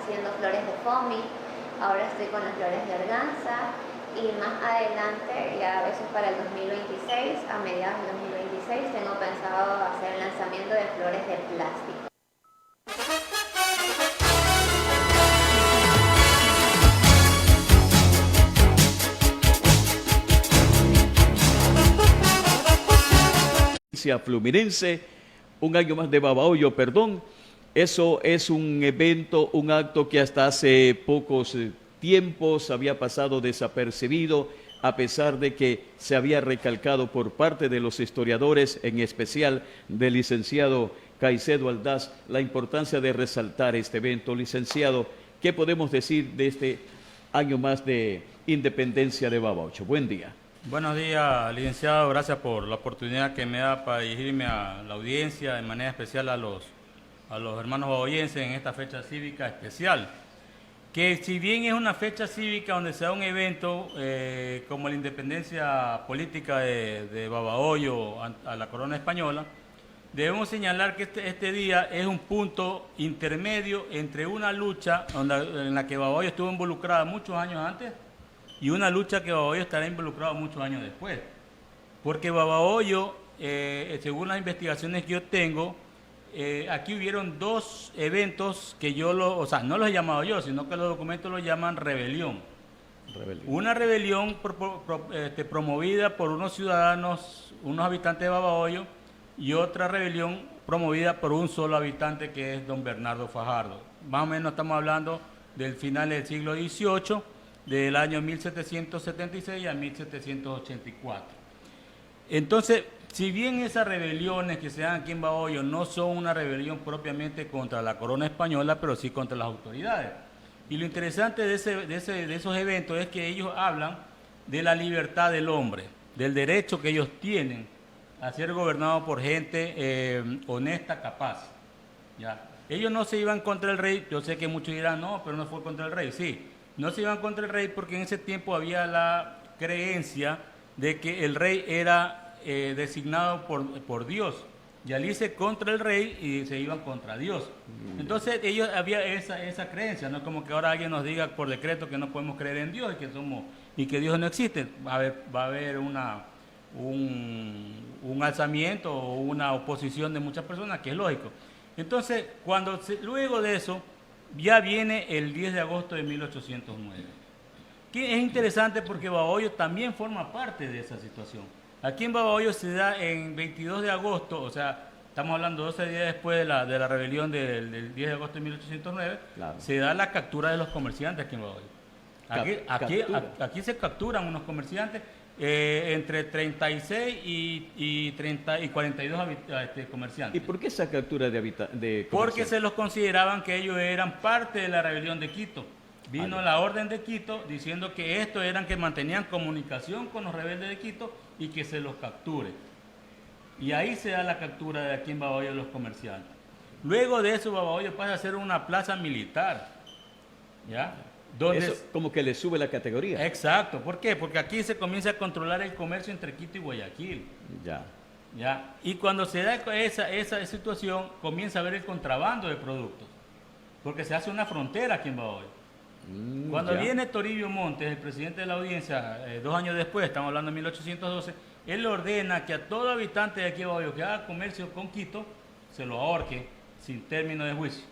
haciendo flores de foamy, ahora estoy con las flores de organza y más adelante, ya a veces para el 2026, a mediados del 2026, tengo pensado hacer el lanzamiento de flores de plástico. Fluminense, un año más de Babahoyo, perdón. Eso es un evento, un acto que hasta hace pocos tiempos había pasado desapercibido, a pesar de que se había recalcado por parte de los historiadores, en especial del licenciado Caicedo Aldaz, la importancia de resaltar este evento. Licenciado, ¿qué podemos decir de este año más de independencia de Babahoyo? Buen día. Buenos días, licenciado. Gracias por la oportunidad que me da para dirigirme a la audiencia, de manera especial a los hermanos babahoyenses en esta fecha cívica especial. Que si bien es una fecha cívica donde se da un evento como la independencia política de Babahoyo a la corona española, debemos señalar que este día es un punto intermedio entre una lucha en la que Babahoyo estuvo involucrada muchos años antes y una lucha que Babahoyo estará involucrado muchos años después. Porque Babahoyo, según las investigaciones que yo tengo, aquí hubieron dos eventos que no los he llamado yo, sino que los documentos los llaman rebelión. Una rebelión promovida por unos ciudadanos, unos habitantes de Babahoyo, y otra rebelión promovida por un solo habitante, que es don Bernardo Fajardo. Más o menos estamos hablando del final del siglo XVIII, del año 1776 a 1784. Entonces, si bien esas rebeliones que se dan aquí en Babahoyo no son una rebelión propiamente contra la corona española, pero sí contra las autoridades. Y lo interesante de esos eventos es que ellos hablan de la libertad del hombre, del derecho que ellos tienen a ser gobernados por gente honesta, capaz. ¿Ya? Ellos no se iban contra el rey. Yo sé que muchos dirán, no, pero no fue contra el rey. Sí, no se iban contra el rey porque en ese tiempo había la creencia de que el rey era designado por Dios, y al irse contra el rey y se iban contra Dios. Entonces ellos había esa creencia, no como que ahora alguien nos diga por decreto que no podemos creer en Dios y que Dios no existe. Va a haber un alzamiento o una oposición de muchas personas, que es lógico. Entonces, luego de eso, ya viene el 10 de agosto de 1809. Que es interesante porque Babahoyo también forma parte de esa situación. Aquí en Babahoyo se da en 22 de agosto, o sea, estamos hablando 12 días después de la rebelión del 10 de agosto de 1809, claro. Se da la captura de los comerciantes aquí en Babahoyo. Aquí se capturan unos comerciantes, entre 36 y 42 comerciantes. ¿Y por qué esa captura de comerciantes? Porque se los consideraban que ellos eran parte de la rebelión de Quito. Vino la orden de Quito diciendo que estos eran que mantenían comunicación con los rebeldes de Quito y que se los capture. Y ahí se da la captura de aquí en Babahoyo de los comerciantes. Luego de eso, Babahoyo pasa a ser una plaza militar. ¿Ya? Eso como que le sube la categoría. Exacto. ¿Por qué? Porque aquí se comienza a controlar el comercio entre Quito y Guayaquil. ¿Ya? Y cuando se da esa situación, comienza a haber el contrabando de productos. Porque se hace una frontera aquí en Babahoyo. Cuando viene Toribio Montes, el presidente de la audiencia, 2 años después, estamos hablando de 1812, él ordena que a todo habitante de aquí de Babahoyo que haga comercio con Quito, se lo ahorque sin término de juicio.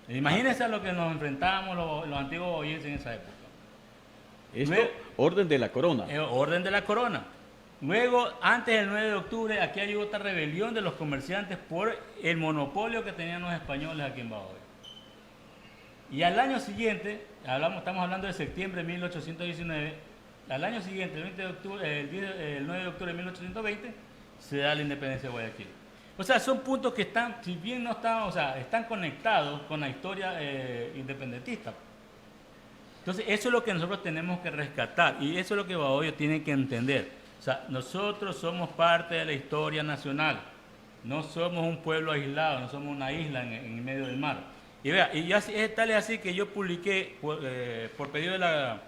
Imagínense a lo que nos enfrentábamos los antiguos babahoyenses en esa época. Orden de la corona. Orden de la corona. Luego, antes del 9 de octubre, aquí hay otra rebelión de los comerciantes por el monopolio que tenían los españoles aquí en Babahoyo. Y al año siguiente, estamos hablando de septiembre de 1819, al año siguiente, el 9 de octubre de 1820, se da la independencia de Guayaquil. O sea, son puntos que están, si bien no están, están conectados con la historia independentista. Entonces, eso es lo que nosotros tenemos que rescatar y eso es lo que Babahoyo tiene que entender. O sea, nosotros somos parte de la historia nacional, no somos un pueblo aislado, no somos una isla en medio del mar. Y vea, tal es así que yo publiqué, por pedido de la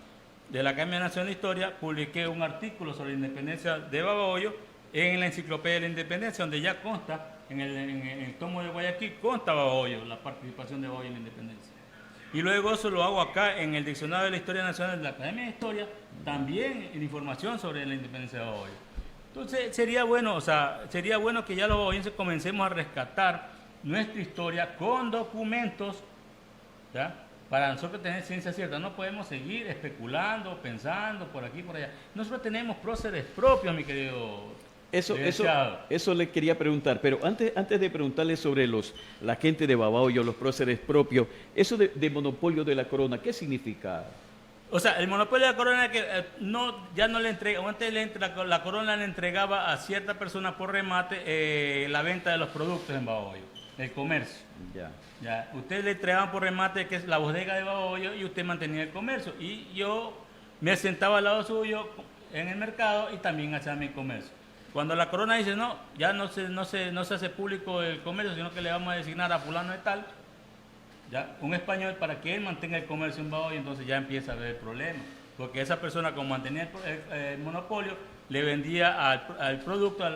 Academia Nacional de Historia, publiqué un artículo sobre la independencia de Babahoyo en la Enciclopedia de la Independencia, donde ya consta, en el tomo de Guayaquil, consta Babahoyo, la participación de Babahoyo en la independencia. Y luego eso lo hago acá en el Diccionario de la Historia Nacional de la Academia de Historia, también en información sobre la independencia de Babahoyo. Entonces sería bueno, o sea, sería bueno que ya los babahoyenses comencemos a rescatar nuestra historia con documentos, ¿ya? Para nosotros tener ciencia cierta. No podemos seguir especulando, pensando por aquí, por allá. Nosotros tenemos próceres propios, mi querido licenciado. Eso le quería preguntar, pero antes de preguntarle sobre la gente de Babahoyo, los próceres propios, eso de monopolio de la corona, ¿qué significa? O sea, el monopolio de la corona que ya no le entrega, antes la corona le entregaba a cierta persona por remate la venta de los productos en Babahoyo, el comercio. Ya, usted le entregaban por remate que es la bodega de Babahoyo y usted mantenía el comercio. Y yo me sentaba al lado suyo en el mercado y también hacía mi comercio. Cuando la corona dice, no, ya no se hace público el comercio, sino que le vamos a designar a fulano de tal, ya, un español para que él mantenga el comercio en Babahoyo, entonces ya empieza a haber problemas. Porque esa persona, como mantenía el monopolio, le vendía al producto, a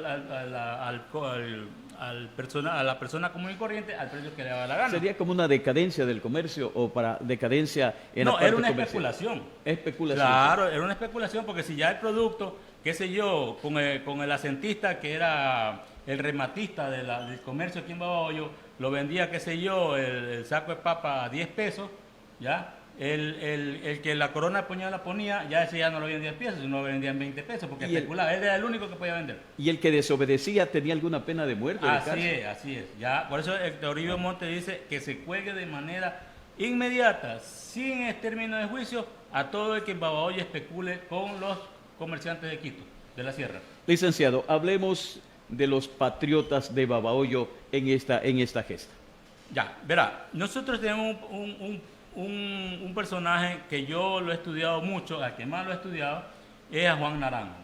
la persona común y corriente al precio que le daba la gana. ¿Sería como una decadencia del comercio o para decadencia en la parte era una comercial? especulación. Claro, era una especulación porque si ya el producto, qué sé yo, con el asentista que era el rematista del comercio aquí en Babahoyo, lo vendía, qué sé yo, el saco de papa a 10 pesos, ¿ya? El que la corona española ponía, ya ese ya no lo vendía en 10 pesos, sino lo vendía en 20 pesos, porque especulaba, él era el único que podía vender. ¿Y el que desobedecía tenía alguna pena de muerte? Así es. Ya, por eso el Toribio Monte dice que se cuelgue de manera inmediata, sin término de juicio, a todo el que en Babahoyo especule con los comerciantes de Quito, de la sierra. Licenciado, hablemos de los patriotas de Babahoyo en esta gesta. Ya, verá, nosotros tenemos un personaje que yo lo he estudiado mucho, al que más lo he estudiado, es a Juan Naranjo.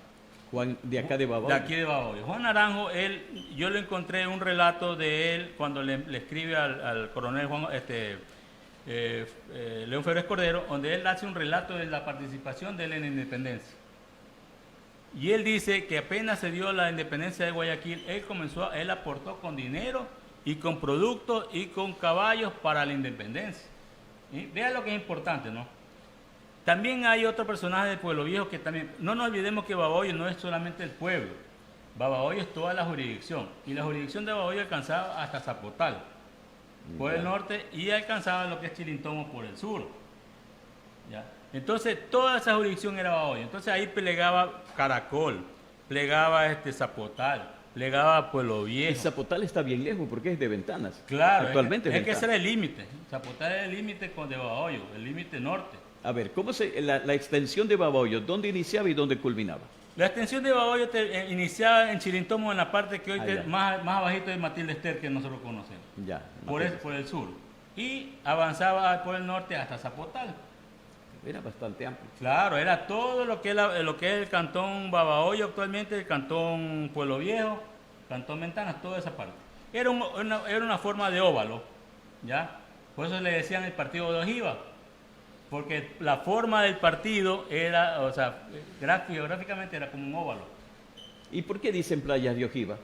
Juan, de acá de Babahoyo. De aquí de Babahoyo. Juan Naranjo, yo le encontré un relato de él cuando le escribe al coronel León Febres Cordero, donde él hace un relato de la participación de él en la independencia. Y él dice que apenas se dio la independencia de Guayaquil, él aportó con dinero y con productos y con caballos para la independencia. ¿Sí? Vea lo que es importante, ¿no? También hay otro personaje del Pueblo Viejo que también, no nos olvidemos que Babahoyo no es solamente el pueblo, Babahoyo es toda la jurisdicción, y la jurisdicción de Babahoyo alcanzaba hasta Zapotal, por el norte, y alcanzaba lo que es Chilintomo por el sur. ¿Ya? Entonces, toda esa jurisdicción era Babahoyo. Entonces, ahí plegaba Caracol, plegaba Zapotal, plegaba Pueblo Viejo. Y Zapotal está bien lejos porque es de Ventanas. Claro, actualmente es que ese era el límite. Zapotal era el límite de Babahoyo, el límite norte. A ver, ¿cómo la extensión de Babahoyo, dónde iniciaba y dónde culminaba? La extensión de Babahoyo iniciaba en Chilintomo, en la parte que hoy más abajito de Matilde Ester, que nosotros conocemos. Ya. Por el sur. Y avanzaba por el norte hasta Zapotal. Era bastante amplio. Claro, era todo lo que es el cantón Babahoyo actualmente, el cantón Pueblo Viejo, cantón Ventanas, toda esa parte. Era una forma de óvalo, ¿ya? Por eso le decían el partido de ojiva, porque la forma del partido era, o sea, geográficamente era como un óvalo. ¿Y por qué dicen playas de ojiva?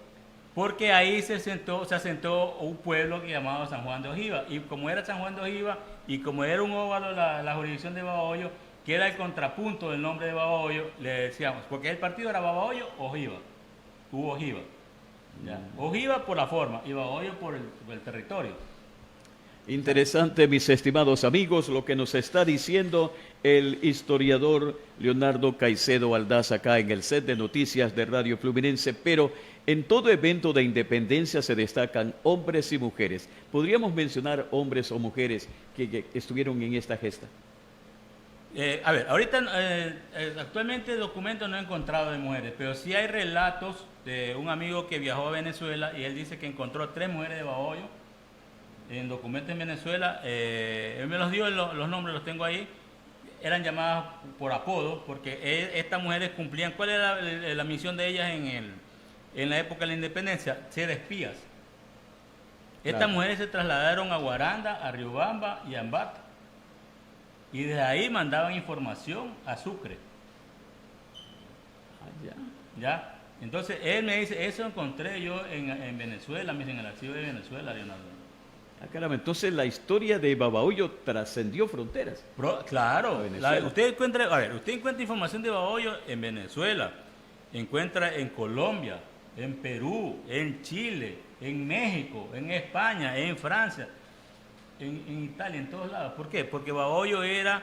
Porque ahí se asentó un pueblo que llamado San Juan de Ojiva. Y como era San Juan de Ojiva, y como era un óvalo la jurisdicción de Babahoyo, que era el contrapunto del nombre de Babahoyo, le decíamos, porque el partido era Babahoyo, Ojiva. Hubo Ojiva. ¿Ya? Ojiva por la forma y Babahoyo por el territorio. Interesante, mis estimados amigos, lo que nos está diciendo el historiador Leonardo Caicedo Aldaz acá en el set de noticias de Radio Fluminense, pero en todo evento de independencia se destacan hombres y mujeres. ¿Podríamos mencionar hombres o mujeres que estuvieron en esta gesta? A ver, ahorita actualmente documentos no he encontrado de mujeres, pero sí hay relatos de un amigo que viajó a Venezuela y él dice que encontró 3 mujeres de Babahoyo en documentos en Venezuela. Él me los dio, los nombres los tengo ahí. Eran llamadas por apodo porque estas mujeres cumplían. ¿Cuál era la misión de ellas en la época de la independencia? Ser espías. Estas mujeres se trasladaron a Guaranda, a Riobamba y a Ambato. Y desde ahí mandaban información a Sucre. ¿Ya? Entonces él me dice, eso encontré yo en Venezuela, en el archivo de Venezuela, Leonardo. Ah, caramba, entonces la historia de Babahoyo trascendió fronteras. A Claro, Venezuela. usted encuentra información de Babahoyo en Venezuela, encuentra en Colombia, en Perú, en Chile, en México, en España, en Francia, en Italia, en todos lados. ¿Por qué? Porque Babahoyo era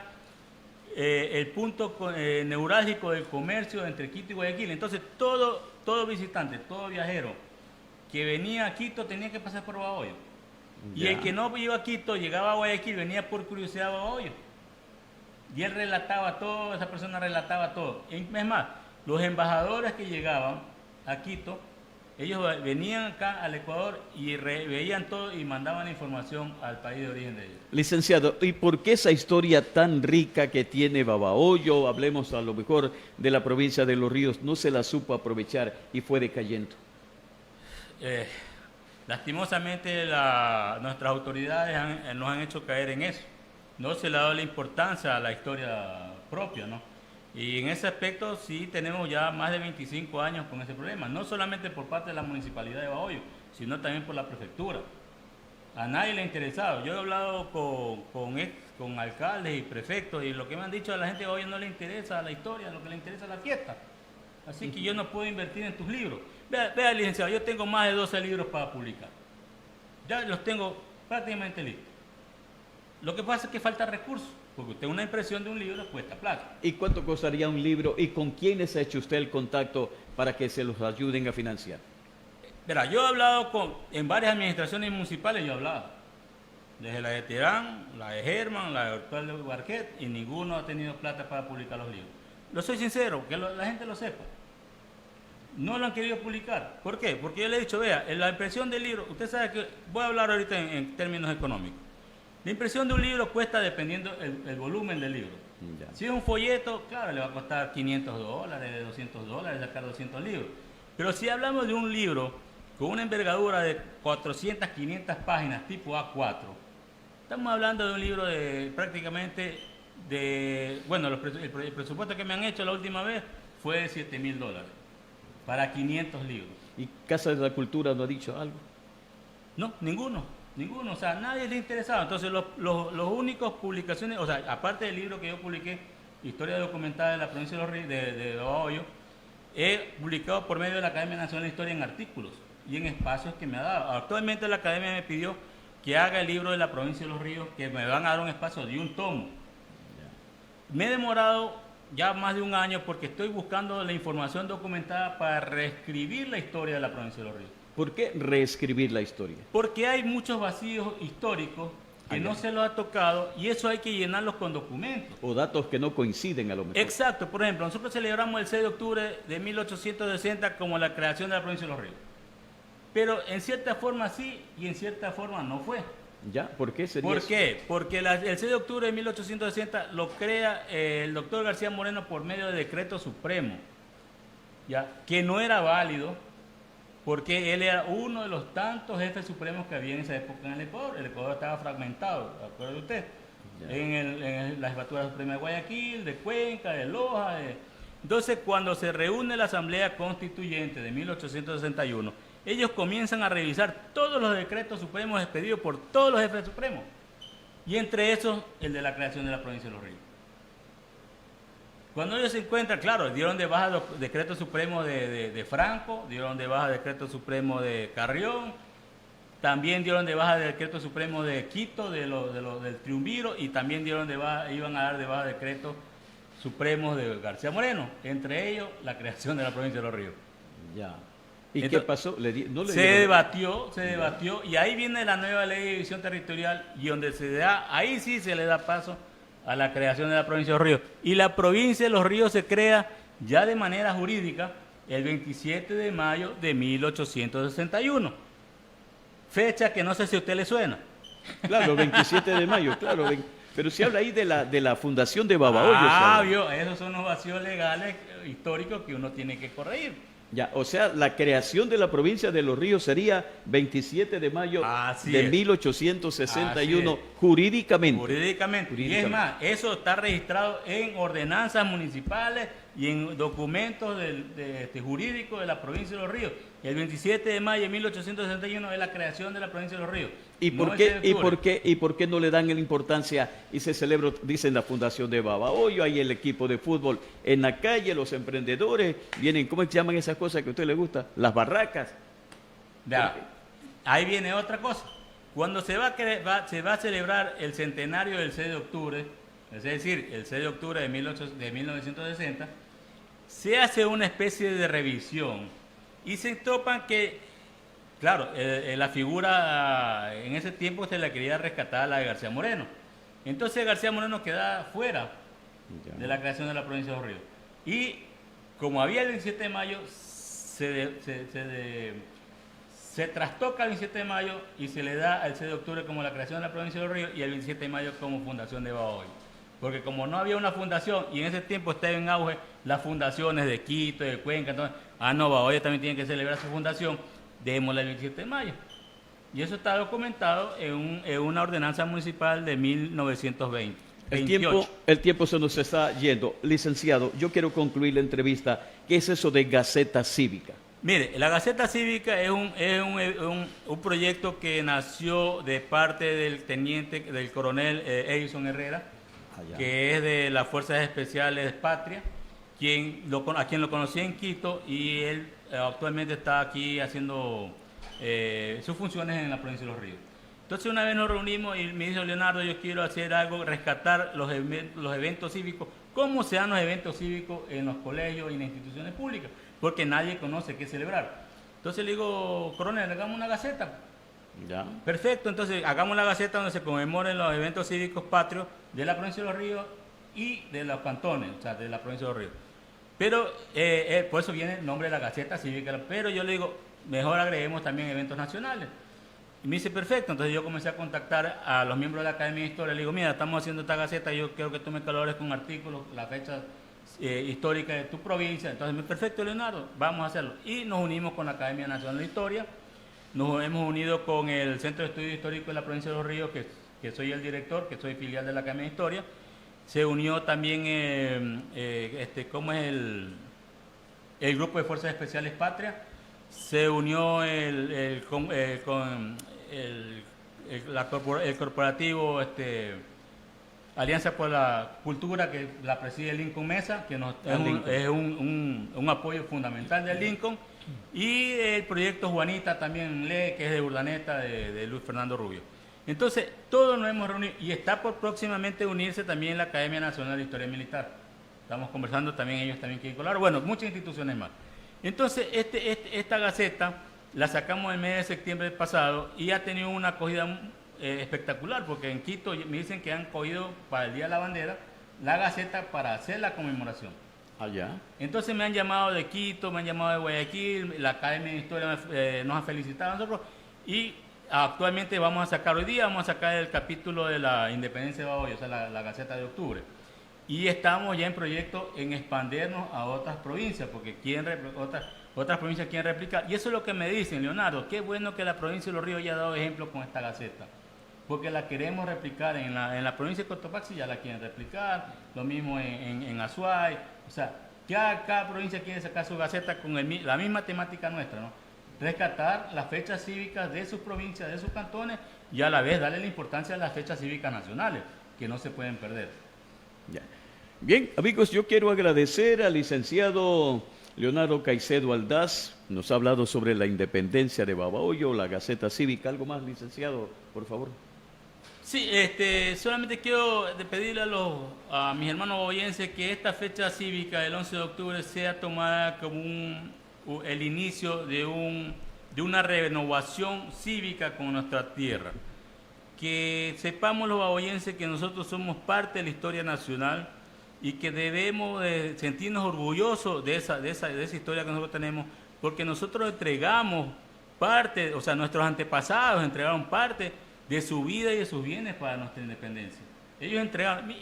el punto neurálgico del comercio entre Quito y Guayaquil. Entonces todo visitante, todo viajero que venía a Quito tenía que pasar por Babahoyo. Y Ya. el que no iba a Quito, llegaba a Guayaquil, venía por curiosidad a Babahoyo. Y él relataba todo, esa persona relataba todo. Es más, los embajadores que llegaban a Quito, ellos venían acá al Ecuador y veían todo y mandaban la información al país de origen de ellos. Licenciado, ¿y por qué esa historia tan rica que tiene Babahoyo, hablemos a lo mejor de la provincia de Los Ríos, no se la supo aprovechar y fue decayendo? Lastimosamente nuestras autoridades nos han hecho caer en eso. No se le ha dado la importancia a la historia propia, ¿no? Y en ese aspecto sí tenemos ya más de 25 años con ese problema, no solamente por parte de la Municipalidad de Babahoyo, sino también por la Prefectura. A nadie le ha interesado. Yo he hablado con alcaldes y prefectos y lo que me han dicho a la gente de Babahoyo no le interesa la historia, lo que le interesa es la fiesta. Así que yo no puedo invertir en tus libros. Vea, licenciado, yo tengo más de 12 libros para publicar. Ya los tengo prácticamente listos. Lo que pasa es que falta recursos, porque usted una impresión de un libro cuesta plata. ¿Y cuánto costaría un libro? ¿Y con quiénes ha hecho usted el contacto para que se los ayuden a financiar? Verá, yo he hablado en varias administraciones municipales, yo he hablado. Desde la de Terán, la de Germán, la de Hortual de Barquet, y ninguno ha tenido plata para publicar los libros. Lo soy sincero, que la gente lo sepa. No lo han querido publicar. ¿Por qué? Porque yo le he dicho, vea, en la impresión del libro, usted sabe que, voy a hablar ahorita en términos económicos. La impresión de un libro cuesta dependiendo el volumen del libro. Ya. Si es un folleto, claro, le va a costar $500, $200, sacar 200 libros. Pero si hablamos de un libro con una envergadura de 400, 500 páginas, tipo A4, estamos hablando de un libro de prácticamente bueno, el presupuesto que me han hecho la última vez fue de $7,000 para 500 libros. ¿Y Casa de la Cultura no ha dicho algo? No, ninguno, o sea, nadie le ha interesado. Entonces, los únicos publicaciones, o sea, aparte del libro que yo publiqué, Historia documentada de la provincia de Los Ríos, de Babahoyo, he publicado por medio de la Academia Nacional de Historia en artículos y en espacios que me ha dado. Actualmente la Academia me pidió que haga el libro de la provincia de Los Ríos, que me van a dar un espacio de un tomo. Me he demorado ya más de un año porque estoy buscando la información documentada para reescribir la historia de la provincia de Los Ríos. ¿Por qué reescribir la historia? Porque hay muchos vacíos históricos que no se los ha tocado y eso hay que llenarlos con documentos. O datos que no coinciden a lo mejor. Exacto, por ejemplo, nosotros celebramos el 6 de octubre de 1860 como la creación de la provincia de Los Ríos. Pero en cierta forma sí y en cierta forma no fue. ¿Ya? ¿Por qué sería ¿Por eso? qué? Porque el 6 de octubre de 1860 lo crea el doctor García Moreno por medio de decreto supremo, ¿ya? Que no era válido porque él era uno de los tantos jefes supremos que había en esa época en el Ecuador. El Ecuador estaba fragmentado, ¿de acuerdo usted? Ya. En la jefatura suprema de Guayaquil, de Cuenca, de Loja. Entonces, cuando se reúne la Asamblea Constituyente de 1861, ellos comienzan a revisar todos los decretos supremos expedidos por todos los jefes supremos. Y entre esos, el de la creación de la provincia de Los Ríos. Cuando ellos se encuentran, claro, dieron de baja los decretos supremos de Franco, dieron de baja decreto supremo de Carrión, también dieron de baja decreto supremo de Quito, del Triunviro, y también dieron de baja, iban a dar de baja decretos supremos de García Moreno, entre ellos la creación de la provincia de Los Ríos. Ya. ¿Y Entonces, qué pasó? No le se dieron- debatió, y ahí viene la nueva ley de división territorial, y donde ahí sí se le da paso a la creación de la provincia de Los Ríos. Y la provincia de Los Ríos se crea ya de manera jurídica el 27 de mayo de 1861. Fecha que no sé si a usted le suena. Claro, 27 de mayo, claro. Pero se habla ahí de la fundación de Babahoyo. se habla. Vio, esos son los vacíos legales históricos que uno tiene que corregir. Ya, o sea, la creación de la provincia de Los Ríos sería 27 de mayo Así de es. 1861 Así jurídicamente. Jurídicamente. Y es más, eso está registrado en ordenanzas municipales y en documentos jurídicos de la provincia de Los Ríos. El 27 de mayo de 1861 es la creación de la provincia de Los Ríos. ¿Y no por el qué, 6 de y octubre. por qué, y por qué no le dan la importancia y se celebra, dicen la Fundación de Babahoyo, hay el equipo de fútbol en la calle, los emprendedores, vienen, ¿cómo se llaman esas cosas que a usted le gusta? Las barracas. Ya, ahí viene otra cosa. Cuando se va a celebrar el centenario del 6 de octubre, es decir, el 6 de octubre de 1960, se hace una especie de revisión y se topan que, claro, la figura en ese tiempo se la quería rescatar la de García Moreno. Entonces García Moreno queda fuera de la creación de la provincia de Los Ríos. Y como había el 27 de mayo, se trastoca el 27 de mayo y se le da al 6 de octubre como la creación de la provincia de Los Ríos y el 27 de mayo como fundación de Babahoyo. Porque como no había una fundación y en ese tiempo estaba en auge las fundaciones de Quito, de Cuenca, entonces, no, Babahoyo también tiene que celebrar su fundación, démosle el 27 de mayo. Y eso está documentado en una ordenanza municipal de 1920. El tiempo se nos está yendo. Licenciado, yo quiero concluir la entrevista. ¿Qué es eso de Gaceta Cívica? Mire, la Gaceta Cívica es un proyecto que nació de parte del coronel Edison Herrera, que es de las Fuerzas Especiales Patria, a quien lo conocí en Quito y él actualmente está aquí haciendo sus funciones en la provincia de Los Ríos. Entonces una vez nos reunimos y me dijo Leonardo, yo quiero hacer algo, rescatar los eventos cívicos, cómo se dan los eventos cívicos en los colegios y en las instituciones públicas, porque nadie conoce qué celebrar. Entonces le digo, coronel, hagamos una gaceta. Ya. Perfecto, entonces hagamos la gaceta donde se conmemoren los eventos cívicos patrios de la provincia de Los Ríos y de los cantones, o sea, de la provincia de Los Ríos. Pero por eso viene el nombre de la Gaceta Cívica, pero yo le digo, mejor agreguemos también eventos nacionales. Y me dice, perfecto, entonces yo comencé a contactar a los miembros de la Academia de Historia, le digo, mira, estamos haciendo esta gaceta, yo quiero que tú me colores con artículos, la fecha histórica de tu provincia. Entonces, perfecto, Leonardo, vamos a hacerlo. Y nos unimos con la Academia Nacional de Historia, nos hemos unido con el Centro de Estudios Históricos de la provincia de Los Ríos, que soy el director, que soy filial de la Academia de Historia. Se unió también, ¿cómo es el Grupo de Fuerzas Especiales Patria? Se unió el corporativo Alianza por la Cultura, que la preside Lincoln Mesa, que es un apoyo fundamental de Lincoln, y el proyecto Juanita también que es de Urdaneta, de Luis Fernando Rubio. Entonces, todos nos hemos reunido y está por próximamente unirse también la Academia Nacional de Historia Militar. Estamos conversando también, ellos también quieren colaborar. Bueno, muchas instituciones más. Entonces, esta gaceta la sacamos el mes de septiembre pasado y ha tenido una acogida espectacular, porque en Quito me dicen que han cogido para el Día de la Bandera la gaceta para hacer la conmemoración. Allá. Entonces me han llamado de Quito, me han llamado de Guayaquil, la Academia de Historia nos ha felicitado a nosotros y actualmente vamos a sacar hoy día, vamos a sacar el capítulo de la Independencia de Babahoyo, o sea, la Gaceta de Octubre. Y estamos ya en proyecto en expandernos a otras provincias, porque otras provincias quieren replicar. Y eso es lo que me dicen, Leonardo, qué bueno que la provincia de Los Ríos haya dado ejemplo con esta Gaceta, porque la queremos replicar en la provincia de Cotopaxi, ya la quieren replicar, lo mismo en Azuay, o sea, ya cada provincia quiere sacar su Gaceta con la misma temática nuestra, ¿no? Rescatar las fechas cívicas de sus provincias, de sus cantones, y a la vez darle la importancia a las fechas cívicas nacionales, que no se pueden perder. Ya. Bien, amigos, yo quiero agradecer al licenciado Leonardo Caicedo Aldaz. Nos ha hablado sobre la independencia de Babahoyo, la Gaceta Cívica. ¿Algo más, licenciado, por favor? Sí, solamente quiero pedirle a mis hermanos babahoyenses que esta fecha cívica del 11 de octubre sea tomada como el inicio de una renovación cívica con nuestra tierra. Que sepamos los babahoyenses que nosotros somos parte de la historia nacional y que debemos de sentirnos orgullosos de esa historia que nosotros tenemos, porque nosotros entregamos parte, o sea, nuestros antepasados entregaron parte de su vida y de sus bienes para nuestra independencia. Ellos entregaron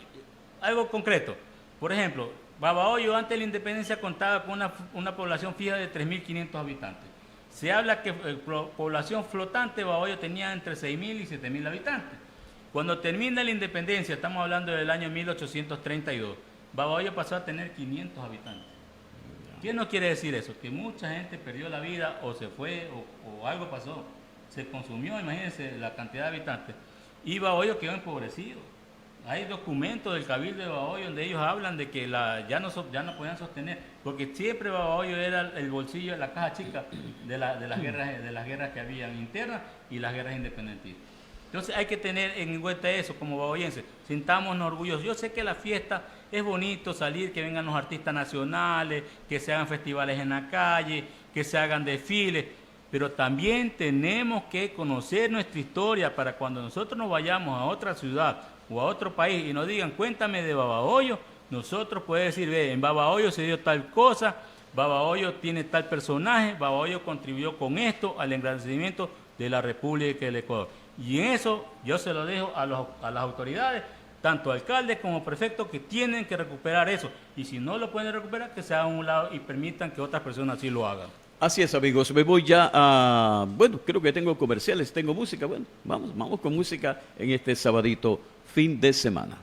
algo concreto. Por ejemplo, Babahoyo antes de la independencia contaba con una población fija de 3.500 habitantes. Se habla que población flotante Babahoyo tenía entre 6.000 y 7.000 habitantes. Cuando termina la independencia, estamos hablando del año 1832, Babahoyo pasó a tener 500 habitantes. ¿Qué no quiere decir eso? Que mucha gente perdió la vida o se fue o algo pasó. Se consumió, imagínense la cantidad de habitantes. Y Babahoyo quedó empobrecido. Hay documentos del Cabildo de Babahoyo donde ellos hablan de que ya no podían sostener, porque siempre Babahoyo era el bolsillo, la caja chica de las guerras que habían internas y las guerras independentistas. Entonces hay que tener en cuenta eso como babahoyenses, sintámonos orgullosos. Yo sé que la fiesta es bonito salir, que vengan los artistas nacionales, que se hagan festivales en la calle, que se hagan desfiles, pero también tenemos que conocer nuestra historia para cuando nosotros nos vayamos a otra ciudad o a otro país y nos digan, cuéntame de Babahoyo, nosotros podemos decir, ve, en Babahoyo se dio tal cosa, Babahoyo tiene tal personaje, Babahoyo contribuyó con esto al engrandecimiento de la República del Ecuador. Y en eso yo se lo dejo a las autoridades, tanto alcaldes como prefectos, que tienen que recuperar eso. Y si no lo pueden recuperar, que se hagan a un lado y permitan que otras personas sí lo hagan. Así es, amigos. Me voy ya a... Bueno, creo que tengo comerciales, tengo música. Bueno, vamos con música en este sabadito fin de semana.